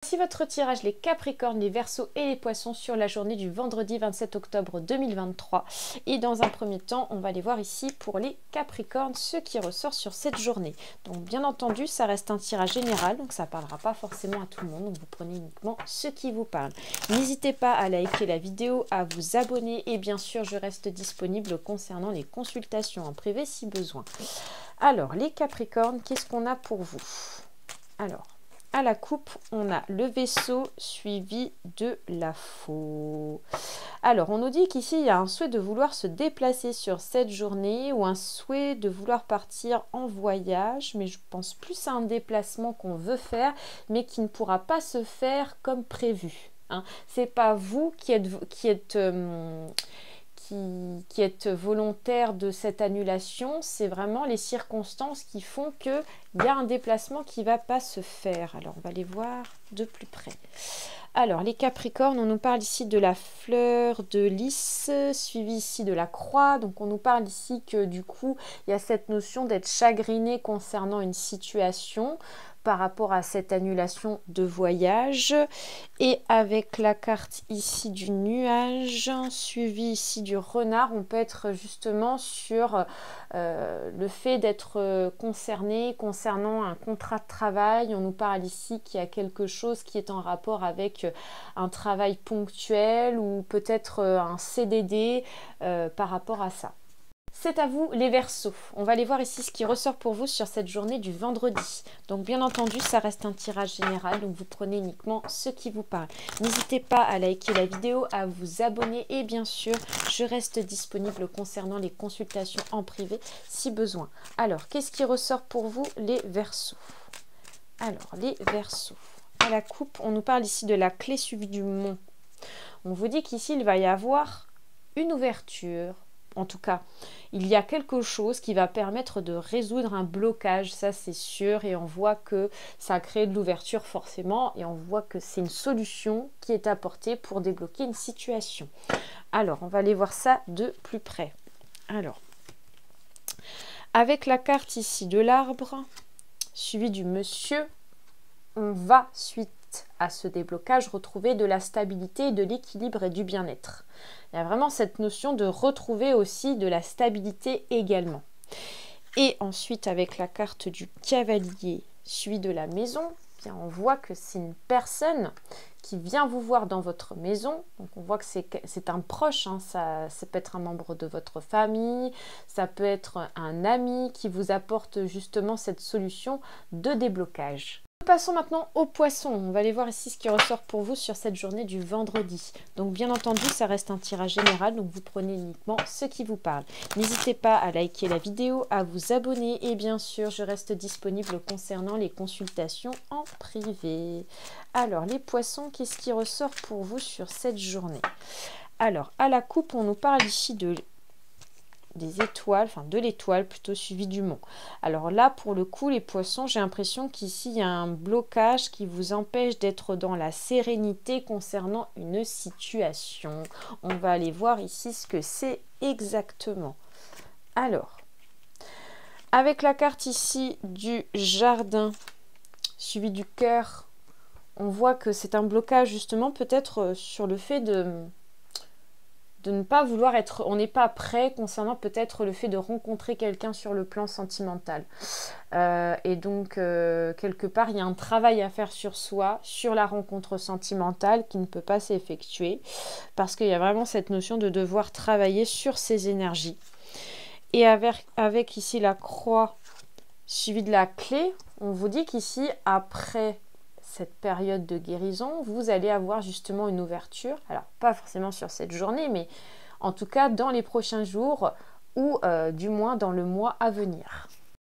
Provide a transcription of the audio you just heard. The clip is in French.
Voici votre tirage les Capricornes, les Verseaux et les Poissons sur la journée du vendredi 27 octobre 2023. Et dans un premier temps, on va aller voir ici pour les Capricornes ce qui ressort sur cette journée. Donc bien entendu, ça reste un tirage général, donc ça ne parlera pas forcément à tout le monde. Donc vous prenez uniquement ce qui vous parle. N'hésitez pas à liker la vidéo, à vous abonner et bien sûr, je reste disponible concernant les consultations en privé si besoin. Alors, les Capricornes, qu'est-ce qu'on a pour vous? Alors, à la coupe, on a le Verseau suivi de la Faux. Alors, on nous dit qu'ici, il y a un souhait de vouloir se déplacer sur cette journée ou un souhait de vouloir partir en voyage, mais je pense plus à un déplacement qu'on veut faire, mais qui ne pourra pas se faire comme prévu. Hein. C'est pas vous qui êtes volontaire de cette annulation, c'est vraiment les circonstances qui font qu'il y a un déplacement qui ne va pas se faire. Alors, on va les voir de plus près. Alors, les Capricornes, on nous parle ici de la fleur de lys, suivi ici de la croix. Donc, on nous parle ici que du coup, il y a cette notion d'être chagriné concernant une situation par rapport à cette annulation de voyage. Et avec la carte ici du nuage, suivi ici du renard, on peut être justement sur le fait d'être concerné concernant un contrat de travail. On nous parle ici qu'il y a quelque chose qui est en rapport avec un travail ponctuel ou peut-être un CDD par rapport à ça. C'est à vous les Verseaux. On va aller voir ici ce qui ressort pour vous sur cette journée du vendredi. Donc bien entendu, ça reste un tirage général, donc vous prenez uniquement ce qui vous parle. N'hésitez pas à liker la vidéo, à vous abonner et bien sûr, je reste disponible concernant les consultations en privé si besoin. Alors, qu'est-ce qui ressort pour vous les Verseaux? Alors, les Verseaux. À la coupe, on nous parle ici de la clé suivie du mont. On vous dit qu'ici, il va y avoir une ouverture. En tout cas, il y a quelque chose qui va permettre de résoudre un blocage, ça c'est sûr, et on voit que ça crée de l'ouverture forcément, et on voit que c'est une solution qui est apportée pour débloquer une situation. Alors, on va aller voir ça de plus près. Alors, avec la carte ici de l'arbre, suivi du monsieur, on va suite à ce déblocage retrouver de la stabilité, de l'équilibre et du bien-être. Il y a vraiment cette notion de retrouver aussi de la stabilité également. Et ensuite, avec la carte du cavalier suivi de la maison, bien, on voit que c'est une personne qui vient vous voir dans votre maison. Donc, on voit que c'est un proche, hein, ça peut être un membre de votre famille, ça peut être un ami qui vous apporte justement cette solution de déblocage. Passons maintenant aux poissons. On va aller voir ici ce qui ressort pour vous sur cette journée du vendredi. Donc bien entendu, ça reste un tirage général, donc vous prenez uniquement ce qui vous parle. N'hésitez pas à liker la vidéo, à vous abonner et bien sûr, je reste disponible concernant les consultations en privé. Alors les poissons, qu'est-ce qui ressort pour vous sur cette journée? Alors à la coupe, on nous parle ici des étoiles, enfin de l'étoile plutôt suivi du mont. Alors là, pour le coup, les poissons, j'ai l'impression qu'ici, il y a un blocage qui vous empêche d'être dans la sérénité concernant une situation. On va aller voir ici ce que c'est exactement. Alors, avec la carte ici du jardin, suivi du cœur, on voit que c'est un blocage justement peut-être sur le fait de ne pas vouloir être, on n'est pas prêt concernant peut-être le fait de rencontrer quelqu'un sur le plan sentimental. Et donc, quelque part, il y a un travail à faire sur soi, sur la rencontre sentimentale qui ne peut pas s'effectuer parce qu'il y a vraiment cette notion de devoir travailler sur ses énergies. Et avec ici la croix suivie de la clé, on vous dit qu'ici, après cette période de guérison, vous allez avoir justement une ouverture, alors pas forcément sur cette journée, mais en tout cas dans les prochains jours ou du moins dans le mois à venir.